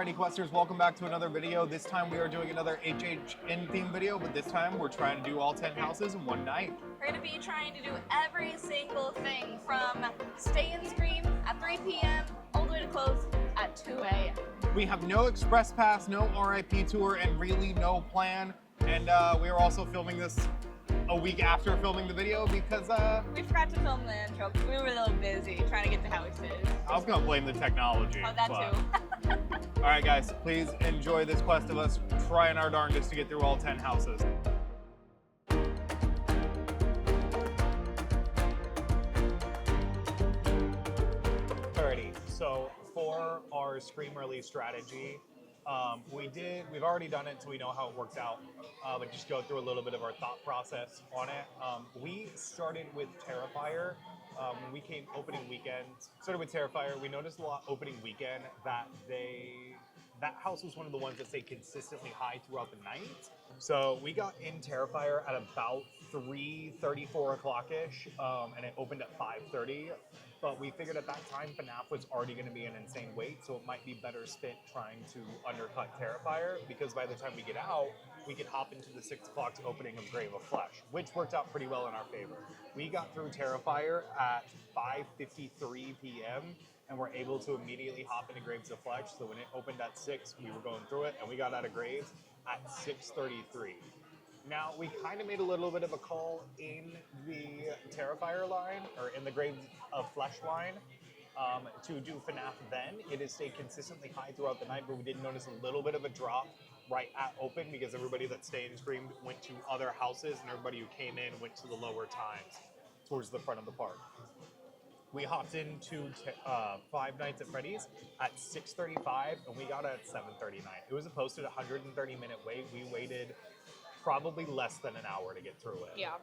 Alrighty, Questers, welcome back to another video. This time we are doing another HHN theme video, but this time we're trying to do all 10 houses in one night. We're going to be trying to do every single thing from stay and scream at 3 p.m. all the way to close at 2 a.m. We have no express pass, no RIP tour, and really no plan. And we are also filming this a week after filming the video because we forgot to film the intro because we were a little busy trying to get to houses. I was gonna blame the technology. Oh, that too. All right, guys, please enjoy this quest of us trying our darndest to get through all 10 houses. Alrighty, so for our Scream release strategy, we've already done it, so we know how it works out, but just go through a little bit of our thought process on it. We started with Terrifier. When we came opening weekend, started with Terrifier, we noticed a lot opening weekend that that house was one of the ones that stayed consistently high throughout the night. So we got in Terrifier at about 3:30, 4 o'clock-ish, and it opened at 5:30. But we figured at that time FNAF was already going to be an insane wait, so it might be better spent trying to undercut Terrifier, because by the time we get out, we could hop into the 6 o'clock opening of Grave of Flesh, which worked out pretty well in our favor. We got through Terrifier at 5:53 p.m., and we're able to immediately hop into Graves of Flesh. So when it opened at 6, we were going through it, and we got out of Graves at 6:33. Now, we kind of made a little bit of a call in the Terrifier line, or in the Graves of Flesh line, to do FNAF then. It has stayed consistently high throughout the night, but we did notice a little bit of a drop right at open because everybody that stayed and screamed went to other houses, and everybody who came in went to the lower times towards the front of the park. We hopped into Five Nights at Freddy's at 6:35, and we got at 7:39. It was a posted 130-minute wait. We waited probably less than an hour to get through it. Yeah.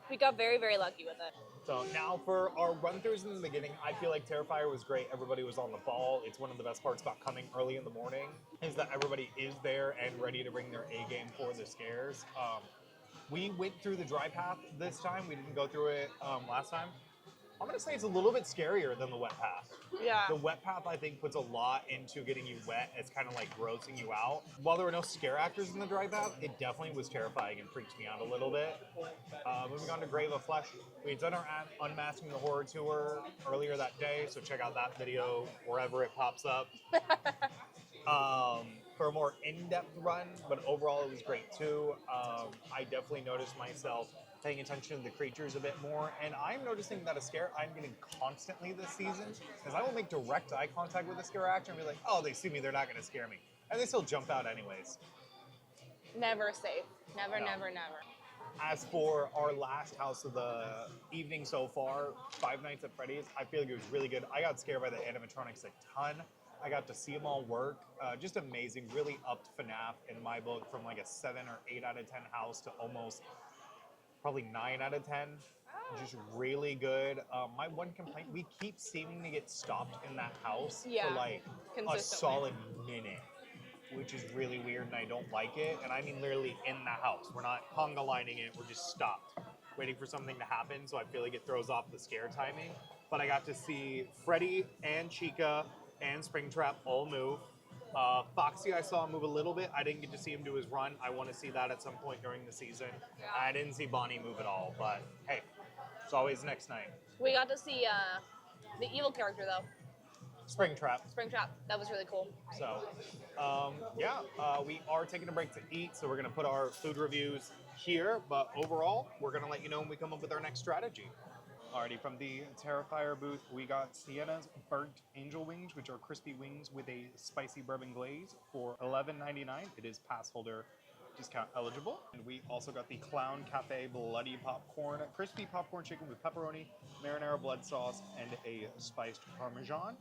We got very, very lucky with it. So now for our run-throughs in the beginning, I feel like Terrifier was great. Everybody was on the ball. It's one of the best parts about coming early in the morning is that everybody is there and ready to bring their A game for the scares. We went through the dry path this time. We didn't go through it last time. I'm going to say it's a little bit scarier than the wet path. Yeah. The wet path, I think, puts a lot into getting you wet. It's kind of like grossing you out. While there were no scare actors in the dry path, it definitely was terrifying and freaked me out a little bit. Moving on to Grave of Flesh, we had done our Unmasking the Horror tour earlier that day, so check out that video wherever it pops up. For a more in-depth run, but overall it was great too. I definitely noticed myself paying attention to the creatures a bit more, and I'm noticing that a scare I'm getting constantly this season, because I will make direct eye contact with a scare actor and be like, oh, they see me, they're not going to scare me. And they still jump out anyways. Never safe. Never, No. never, never. As for our last house of the evening so far, Five Nights at Freddy's, I feel like it was really good. I got scared by the animatronics a ton. I got to see them all work. Just amazing. Really upped FNAF in my book from like a 7 or 8 out of 10 house to almost probably 9 out of 10. Just really good. My one complaint, we keep seeming to get stopped in that house for like a solid minute, which is really weird and I don't like it. And I mean literally in the house. We're not conga lining it, we're just stopped, waiting for something to happen, so I feel like it throws off the scare timing. But I got to see Freddy and Chica and Springtrap all move. Foxy, I saw him move a little bit. I didn't get to see him do his run. I want to see that at some point during the season. I didn't see Bonnie move at all, but hey, it's always next night. We got to see the evil character though. Springtrap. Springtrap. That was really cool. So, we are taking a break to eat, so we're going to put our food reviews here, but overall, we're going to let you know when we come up with our next strategy. Alrighty, from the Terrifier booth, we got Sienna's Burnt Angel Wings, which are crispy wings with a spicy bourbon glaze for $11.99. It is pass holder discount eligible. And we also got the Clown Cafe Bloody Popcorn, crispy popcorn chicken with pepperoni, marinara blood sauce, and a spiced Parmesan.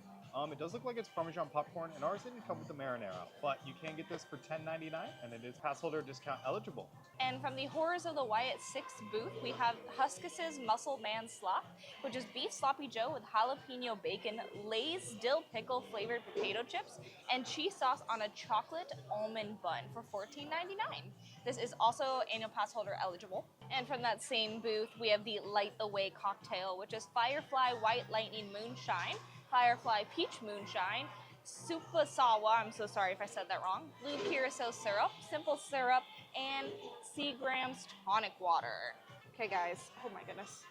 It does look like it's Parmesan popcorn, and ours didn't come with the marinara, but you can get this for $10.99, and it is pass holder discount eligible. And from the Horrors of the Wyatt 6 booth, we have Huskus's Muscle Man Slop, which is beef sloppy joe with jalapeno bacon, Lay's dill pickle flavored potato chips, and cheese sauce on a chocolate almond bun for $14.99. This is also annual pass holder eligible. And from that same booth, we have the Light the Way cocktail, which is Firefly White Lightning Moonshine, Firefly Peach Moonshine, Supasawa, I'm so sorry if I said that wrong, blue curacao syrup, simple syrup, and Seagram's tonic water. Okay, guys. Oh my goodness.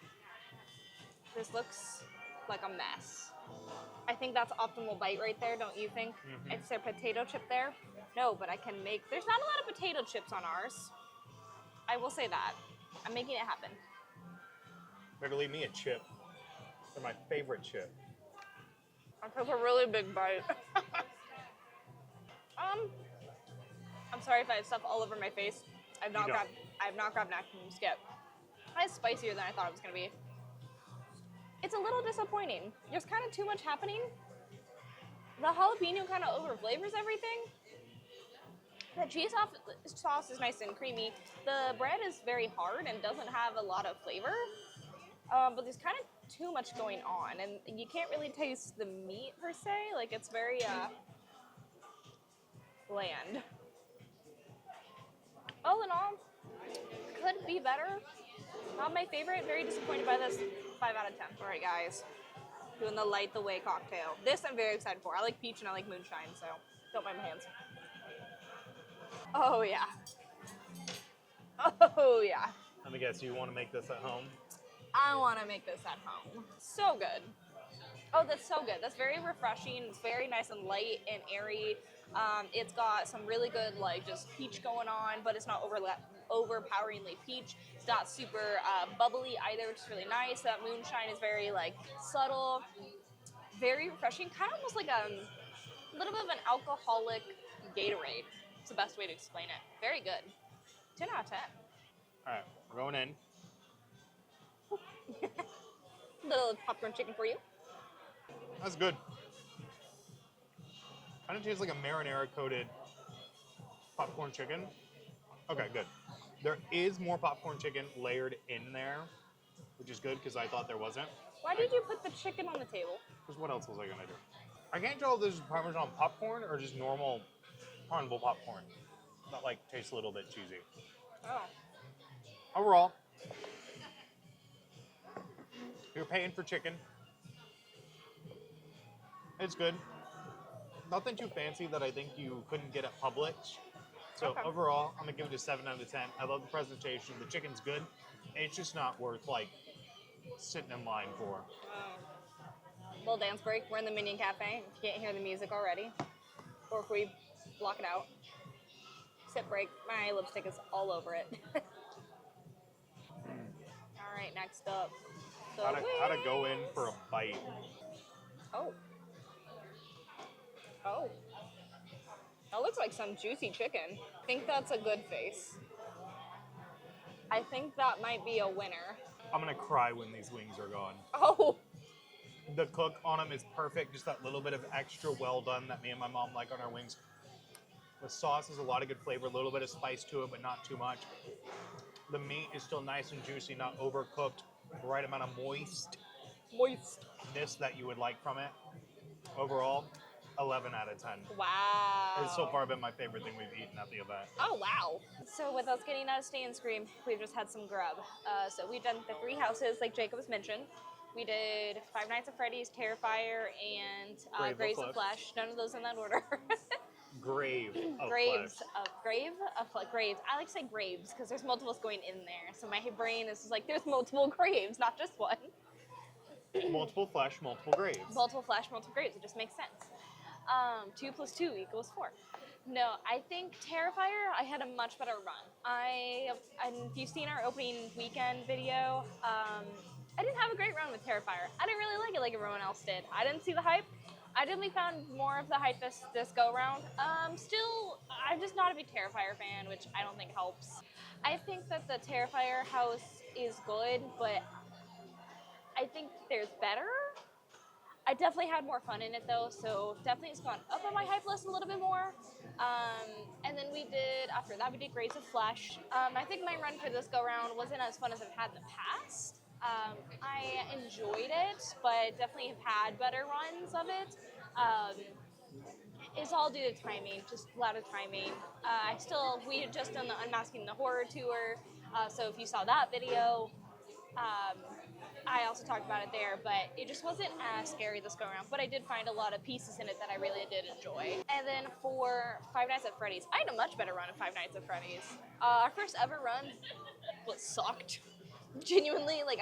This looks like a mess. I think that's optimal bite right there, don't you think? It's their potato chip there. No, but I can make. There's not a lot of potato chips on ours. I will say that. I'm making it happen. Better leave me a chip. They're my favorite chip. I took a really big bite. um, I'm sorry if I have stuff all over my face. I have not grabbed napkins yet. It's spicier than I thought it was gonna be. It's a little disappointing. There's kind of too much happening. The jalapeno kind of overflavors everything. The cheese sauce is nice and creamy. The bread is very hard and doesn't have a lot of flavor. But there's kind of too much going on, and you can't really taste the meat per se. Like, it's very bland. All in all, could be better. Not my favorite. Very disappointed by this. 5 out of 10. All right, guys. Doing the light the way cocktail. This I'm very excited for. I like peach and I like moonshine, so don't mind my hands. Oh, yeah. Oh, yeah. Let me guess, you want to make this at home? I want to make this at home. So good. Oh, that's so good. That's very refreshing. It's very nice and light and airy. It's got some really good, like, just peach going on, but it's not overpoweringly peach. It's not super bubbly either, which is really nice. That moonshine is very, like, subtle, very refreshing. Kind of almost like a little bit of an alcoholic Gatorade. It's the best way to explain it. Very good. 10 out of 10. All right, we're going in. Little popcorn chicken for you. That's good. Kind of tastes like a marinara coated popcorn chicken. Okay, good. There is more popcorn chicken layered in there, which is good because I thought there wasn't. Why did you put the chicken on the table? Because what else was I gonna do? I can't tell if this is Parmesan popcorn or just normal carnival popcorn. That like tastes a little bit cheesy. Oh. Overall, you're paying for chicken. It's good. Nothing too fancy that I think you couldn't get at Publix. So Okay. overall, I'm gonna give it a 7 out of 10. I love the presentation. The chicken's good. It's just not worth like sitting in line for. Little dance break. We're in the Minion Cafe. If you can't hear the music already, or if we block it out. Sip break. My lipstick is all over it. All right, next up. The How to go in for a bite. Oh. Oh. That looks like some juicy chicken. I think that's a good face. I think that might be a winner. I'm gonna cry when these wings are gone. Oh. The cook on them is perfect. Just that little bit of extra well done that me and my mom like on our wings. The sauce has a lot of good flavor, a little bit of spice to it, but not too much. The meat is still nice and juicy, not overcooked. The right amount of moistness that you would like from it. Overall, 11 out of 10. Wow. It's so far been my favorite thing we've eaten at the event. Oh, wow. So with us getting out of Stay and Scream, we've just had some grub. So we've done the 3 houses, like Jacob has mentioned. We did Five Nights at Freddy's, Terrifier, and Graves of Flesh. None of those in that order. Grave of Graves flesh. of Graves. I like to say graves because there's multiples going in there. So my brain is just like, there's multiple graves, not just one. Multiple flesh, multiple graves. Multiple flesh, multiple graves. It just makes sense. 2 plus 2 equals 4. No, I think Terrifier, I had a much better run. And if you've seen our opening weekend video, I didn't have a great run with Terrifier. I didn't really like it like everyone else did. I didn't see the hype. I definitely found more of the hype this go around. Still, I'm just not a big Terrifier fan, which I don't think helps. I think that the Terrifier house is good, but I think there's better. I definitely had more fun in it though, so definitely it's gone up on my hype list a little bit more. And then after that we did Graves of Flesh. I think my run for this go around wasn't as fun as I've had in the past. I enjoyed it, but definitely have had better runs of it. It's all due to timing, just a lot of timing. We had just done the Unmasking the Horror tour, so if you saw that video, I also talked about it there, but it just wasn't as scary this go around. But I did find a lot of pieces in it that I really did enjoy. And then for Five Nights at Freddy's, I had a much better run at Five Nights at Freddy's. Our first ever run was sucked. Genuinely, like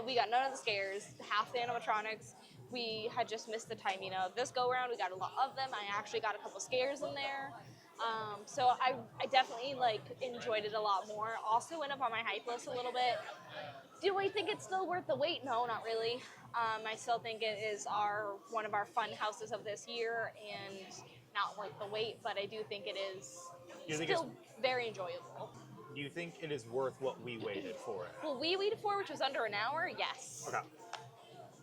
we got none of the scares, half the animatronics. We had just missed the timing of this go around. We got a lot of them. I actually got a couple scares in there. So I definitely like enjoyed it a lot more. Also went up on my hype list a little bit. Do I think it's still worth the wait? No, not really. I still think it is one of our fun houses of this year and not worth the wait, but I do think it is You think still very enjoyable. Do you think it is worth what we waited for it? Well, we waited for, which was under an hour, yes. Okay.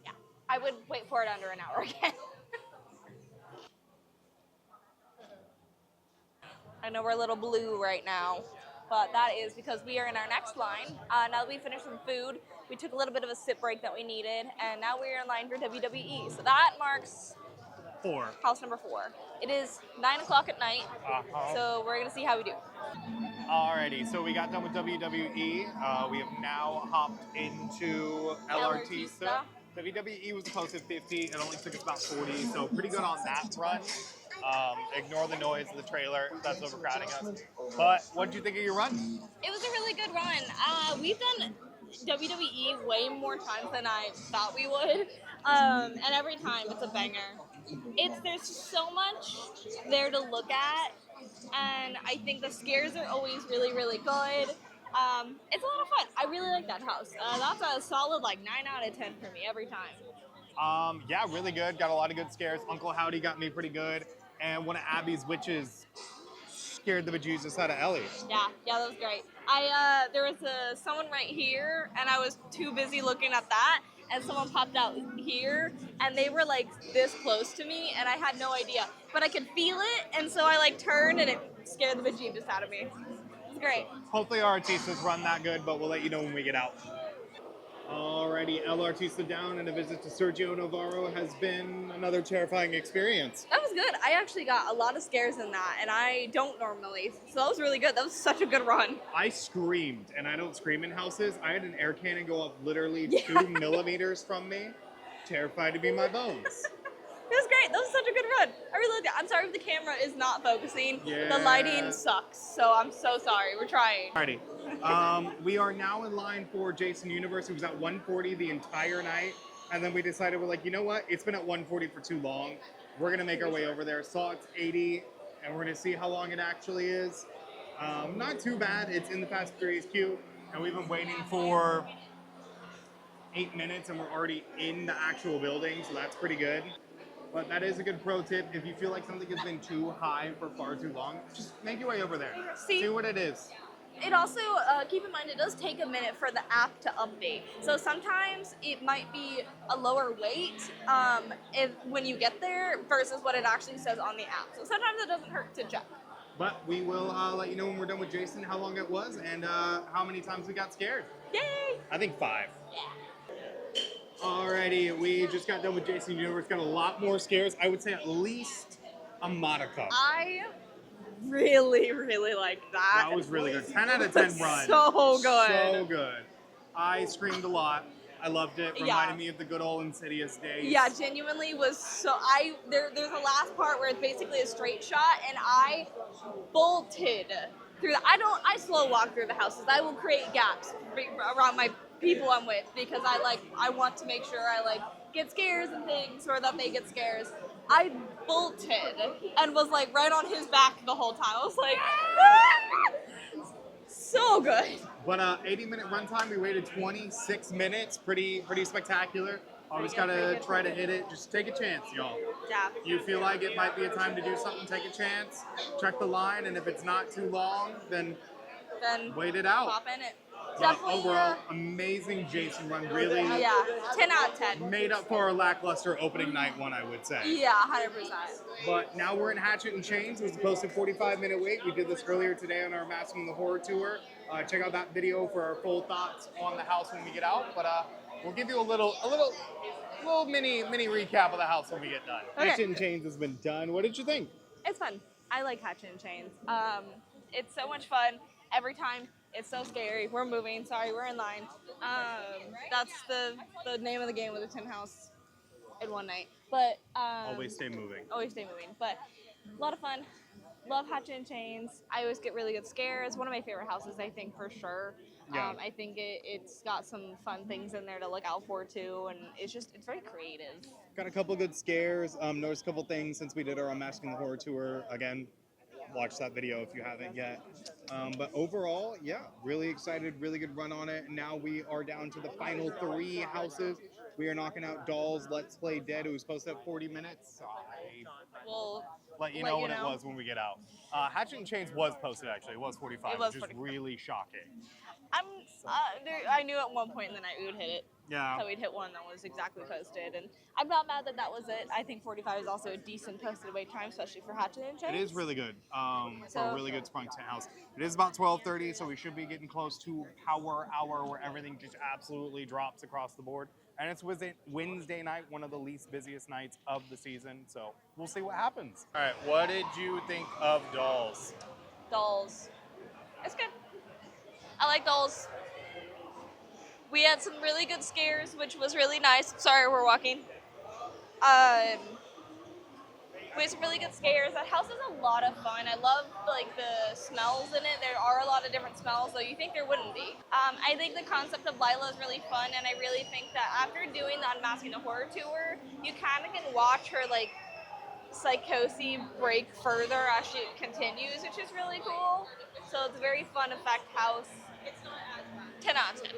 Yeah, I would wait for it under an hour again. I know we're a little blue right now, but that is because we are in our next line. Now that we finished some food, we took a little bit of a sip break that we needed, and now we're in line for WWE. So that marks 4. house number 4. It is 9 o'clock at night, so we're gonna see how we do. Alrighty, so we got done with WWE. We have now hopped into LRTista. WWE was supposed to 50. It only took us about 40, so pretty good on that run. Ignore the noise of the trailer. That's overcrowding us. But what did you think of your run? It was a really good run. We've done WWE way more times than I thought we would, and every time it's a banger. There's so much there to look at, and I think the scares are always really, really good. It's a lot of fun. I really like that house. That's a solid like 9 out of 10 for me every time. Yeah, really good. Got a lot of good scares. Uncle Howdy got me pretty good. And one of Abby's witches scared the bejesus out of Ellie. Yeah, that was great. There was someone right here, and I was too busy looking at that, and someone popped out here, and they were like this close to me, and I had no idea, but I could feel it, and so I like turned, and it scared the bejesus out of me. It's great. Hopefully our Artistas run that good, but we'll let you know when we get out. Alrighty, El Artista down, and a visit to Sergio Navarro has been another terrifying experience. That was good. I actually got a lot of scares in that, and I don't normally. So that was really good. That was such a good run. I screamed, and I don't scream in houses. I had an air cannon go up literally 2 millimeters from me, terrified to be my bones. It was great. That was such a good run. I really liked it. I'm sorry if the camera is not focusing. Yeah. The lighting sucks, so I'm so sorry. We're trying. Alrighty. We are now in line for Jason Universe. It was at 140 the entire night. And then we decided, we're like, you know what? It's been at 140 for too long. We're going to make our way over there. Saw it's 80, and we're going to see how long it actually is. Not too bad. It's in the Fast and Furious queue. And we've been waiting for 8 minutes, and we're already in the actual building. So that's pretty good. But that is a good pro tip. If you feel like something has been too high for far too long, just make your way over there. See what it is. It also, keep in mind, it does take a minute for the app to update. So sometimes it might be a lower weight when you get there versus what it actually says on the app. So sometimes it doesn't hurt to check. But we will let you know when we're done with Jason how long it was and how many times we got scared. Yay! I think 5. Yeah. Alrighty, we just got done with Jason Universe. Got a lot more scares. I would say at least a modicum. I really, really liked that. That was really good. 10 out of 10 run. So good. So good. I screamed a lot. I loved it. Reminded me of the good old Insidious days. Yeah, genuinely was so. There's a last part where it's basically a straight shot, and I bolted through the. I slow walk through the houses. I will create gaps around my people I'm with because I want to make sure I get scares and things or that they get scares. I bolted and was right on his back the whole time. I was like, ah! So good. But 80-minute runtime, we waited 26 minutes. Pretty spectacular. Always gotta try to hit it. Just take a chance, y'all. Yeah. You feel like it might be a time to do something, take a chance. Check the line, and if it's not too long, then wait it out. Pop in it. But Definitely. overall, amazing Jason run. Really 10 out of 10. made up for our lackluster opening night one, I would say. Yeah, 100%. But now we're in Hatchet and Chains. It was supposed to 45-minute wait. We did this earlier today on our Masking the Horror tour. Check out that video for our full thoughts on the house when we get out. But we'll give you a little mini recap of the house when we get done. Okay. Hatchet and Chains has been done. What did you think? It's fun. I like Hatchet and Chains. It's so much fun. every time. It's so scary. We're moving. Sorry, we're in line. That's the name of the game with the tin house in one night. But Always stay moving. always stay moving. But a lot of fun. Love Hatchet and Chains. I always get really good scares. One of my favorite houses, I think, for sure. Yeah. I think it's got some fun things in there to look out for too, and it's very creative. Got a couple good scares. Noticed a couple things since we did our Unmasking the Horror tour. Again, watch that video if you haven't yet. But overall, yeah, really excited, really good run on it. And now we are down to the final 3 houses. We are knocking out Dolls Let's Play Dead. It was supposed to have 40 minutes. We'll Let you know when it was when we get out. Hatchet and Chains was posted actually. It was 45, It was which is 45. really shocking. I knew at one point in the night we would hit it. Yeah. So we'd hit one that was exactly posted, and I'm not mad that that was it. I think 45 is also a decent posted wait time, especially for Hatchet and Chains. It is really good for a really good sprung tent house. It is about 12:30, so we should be getting close to power hour where everything just absolutely drops across the board. And it's Wednesday night, one of the least busiest nights of the season, so we'll see what happens. All right, what did you think of Dolls? Dolls. It's good. I like Dolls. We had some really good scares, which was really nice. Sorry, we're walking. We had some really good scares. That house is a lot of fun. I love like the smells in it. There are a lot of different smells, though you think there wouldn't be. I think the concept of Lila is really fun, and I really think that after doing the Unmasking the Horror tour, you kind of can watch her like psychosis break further as she continues, which is really cool. So it's a very fun effect house. 10 out of 10.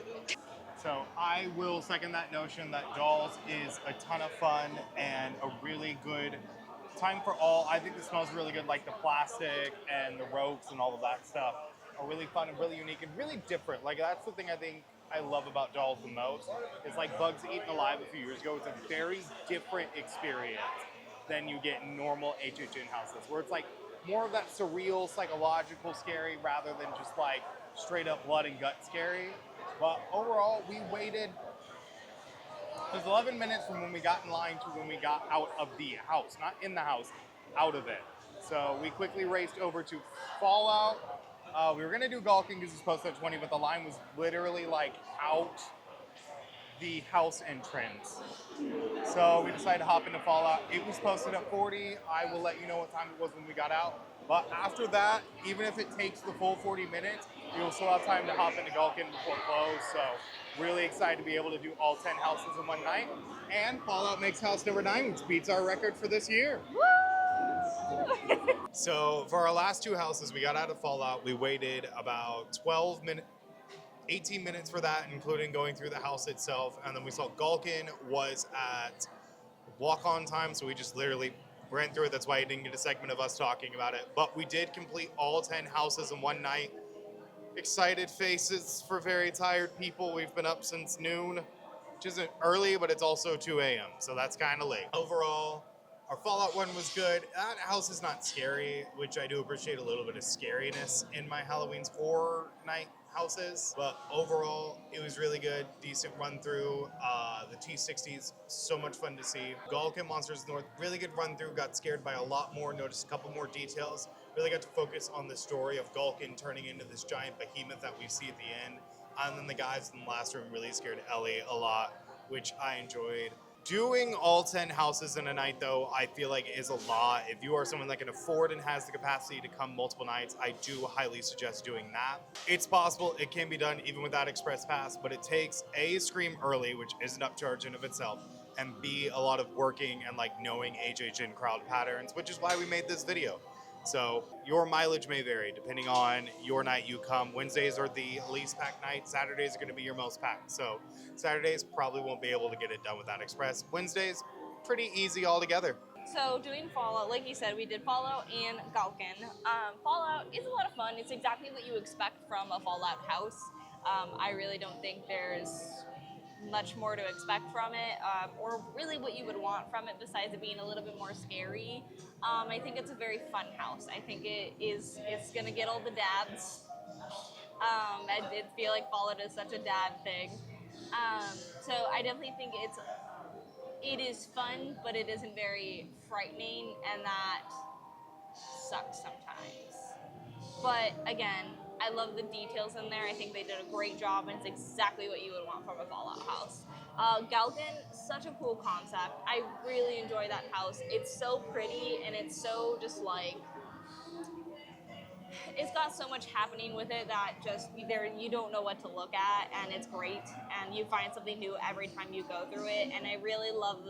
So I will second that notion that Dolls is a ton of fun and a really good time for all. I think the smells really good, like the plastic and the ropes and all of that stuff are really fun and really unique and really different. Like that's the thing I think I love about Dolls the most. It's like Bugs Eaten Alive a few years ago. It's a very different experience than you get in normal HHN houses, where it's like more of that surreal, psychological scary rather than just like straight up blood and gut scary. But overall, we waited. It was 11 minutes from when we got in line to when we got out of the house. Not in the house, out of it. So we quickly raced over to Fallout. We were going to do Gulking because it's posted at 20, but the line was literally like out the house entrance. So we decided to hop into Fallout. It was posted at 40. I will let you know what time it was when we got out. But after that, even if it takes the full 40 minutes, you'll still have time to hop into Gulkin before close. So really excited to be able to do all 10 houses in one night. And Fallout makes house number 9, which beats our record for this year. Woo! So for our last 2 houses, we got out of Fallout. We waited about 12 minutes. 18 minutes for that, including going through the house itself. And then we saw Gulkin was at walk-on time, so we just literally ran through it. That's why you didn't get a segment of us talking about it. But we did complete all 10 houses in one night. Excited faces for very tired people. We've been up since noon, which isn't early, but it's also 2 a.m., so that's kind of late. Overall, our Fallout one was good. That house is not scary, which I do appreciate a little bit of scariness in my Halloween's horror night houses. But overall, it was really good. Decent run through. The T60s, so much fun to see. Gulkin Monsters North, really good run through. Got scared by a lot more, noticed a couple more details. Really got to focus on the story of Gulkin turning into this giant behemoth that we see at the end. And then the guys in the last room really scared Ellie a lot, which I enjoyed. Doing all 10 houses in a night, though, I feel like is a lot. If you are someone that can afford and has the capacity to come multiple nights, I do highly suggest doing that. It's possible, it can be done even without Express Pass, but it takes A, Scream early, which isn't upcharge in of itself, and B, a lot of working and like knowing HHN crowd patterns, which is why we made this video. So your mileage may vary depending on your night you come. Wednesdays are the least packed night. Saturdays are going to be your most packed. So Saturdays probably won't be able to get it done without Express. Wednesdays, pretty easy altogether. So doing Fallout, like you said, we did Fallout and Gulkin. Fallout is a lot of fun. It's exactly what you expect from a Fallout house. I really don't think there's much more to expect from it, or really what you would want from it besides it being a little bit more scary. I think it's a very fun house. I think it's gonna get all the dads. I did feel like Fallout is such a dad thing. So I definitely think it is fun, but it isn't very frightening, and that sucks sometimes. But again, I I love the details in there. I think they did a great job, and it's exactly what you would want from a Fallout house. Galgan, such a cool concept. I really enjoy that house. It's so pretty, and it's so just like it's got so much happening with it that just there you don't know what to look at, and it's great, and you find something new every time you go through it. And I really love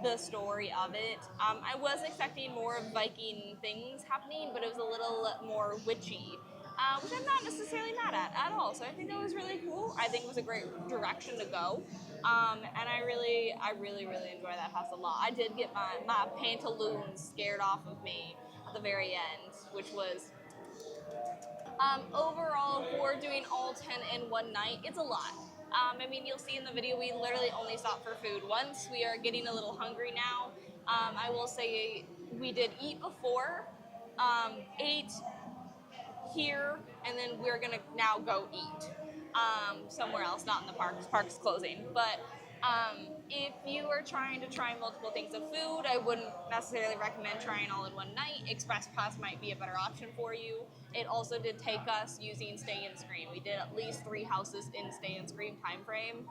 the story of it. I was expecting more Viking things happening, but it was a little more witchy, which I'm not necessarily mad at all. So I think that was really cool. I think it was a great direction to go. And I really enjoy that house a lot. I did get my pantaloons scared off of me at the very end, which was overall, for doing all 10 in one night, it's a lot. I mean, you'll see in the video, we literally only stopped for food once. We are getting a little hungry now. I will say we did eat before, ate here, and then we're gonna now go eat somewhere else, not in the park. Park's closing. But if you are trying to try multiple things of food, I wouldn't necessarily recommend trying all in one night. Express Pass might be a better option for you. It also did take us using Stay and Scream. We did at least 3 houses in Stay and Scream time frame,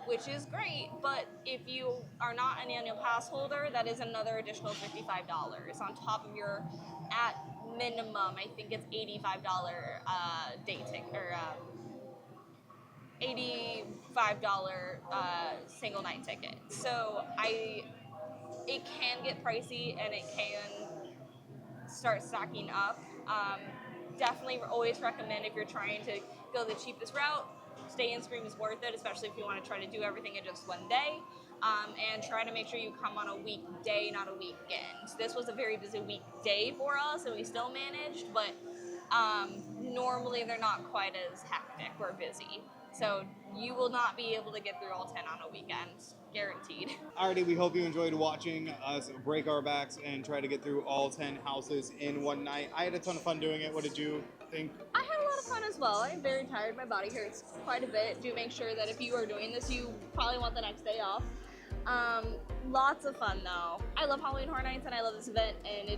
which is great. But if you are not an annual pass holder, that is another additional $55 on top of your at minimum. I think it's $85 day ticket or $85 single night ticket. So it can get pricey, and it can start stacking up. Definitely always recommend, if you're trying to go the cheapest route, Stay and Scream is worth it, especially if you want to try to do everything in just one day. And try to make sure you come on a weekday, not a weekend. This was a very busy weekday for us, and we still managed, but normally they're not quite as hectic or busy. So you will not be able to get through all 10 on a weekend, guaranteed. Alrighty, we hope you enjoyed watching us break our backs and try to get through all 10 houses in one night. I had a ton of fun doing it. What did you think? I had a lot of fun as well. I'm very tired. My body hurts quite a bit. Do make sure that if you are doing this, you probably want the next day off. Lots of fun though. I love Halloween Horror Nights, and I love this event, and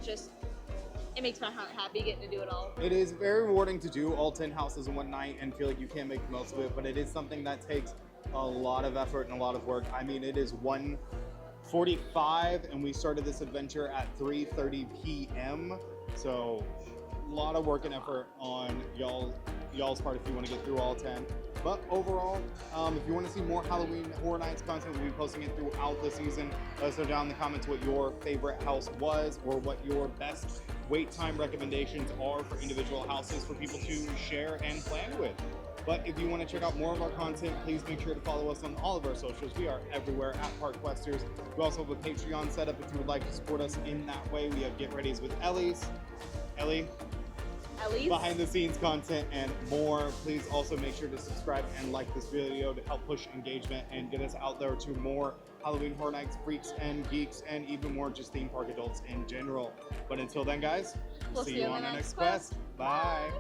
it makes my heart happy getting to do it all. It is very rewarding to do all 10 houses in one night and feel like you can't make the most of it, but it is something that takes a lot of effort and a lot of work. I mean, it is 1:45 and we started this adventure at 3:30 p.m. So a lot of work and effort on y'all's part if you want to get through all 10. But overall, if you want to see more Halloween Horror Nights content, we'll be posting it throughout the season. Let us know down in the comments what your favorite house was, or what your best wait time recommendations are for individual houses for people to share and plan with. But if you want to check out more of our content, please make sure to follow us on all of our socials. We are everywhere at Park Questers. We also have a Patreon set up if you would like to support us in that way. We have Get Ready's with Ellie's. Ellie's behind the scenes content and more. Please also make sure to subscribe and like this video to help push engagement and get us out there to more Halloween Horror Nights freaks and geeks, and even more just theme park adults in general. But until then, guys, We'll see you on the next quest. Bye.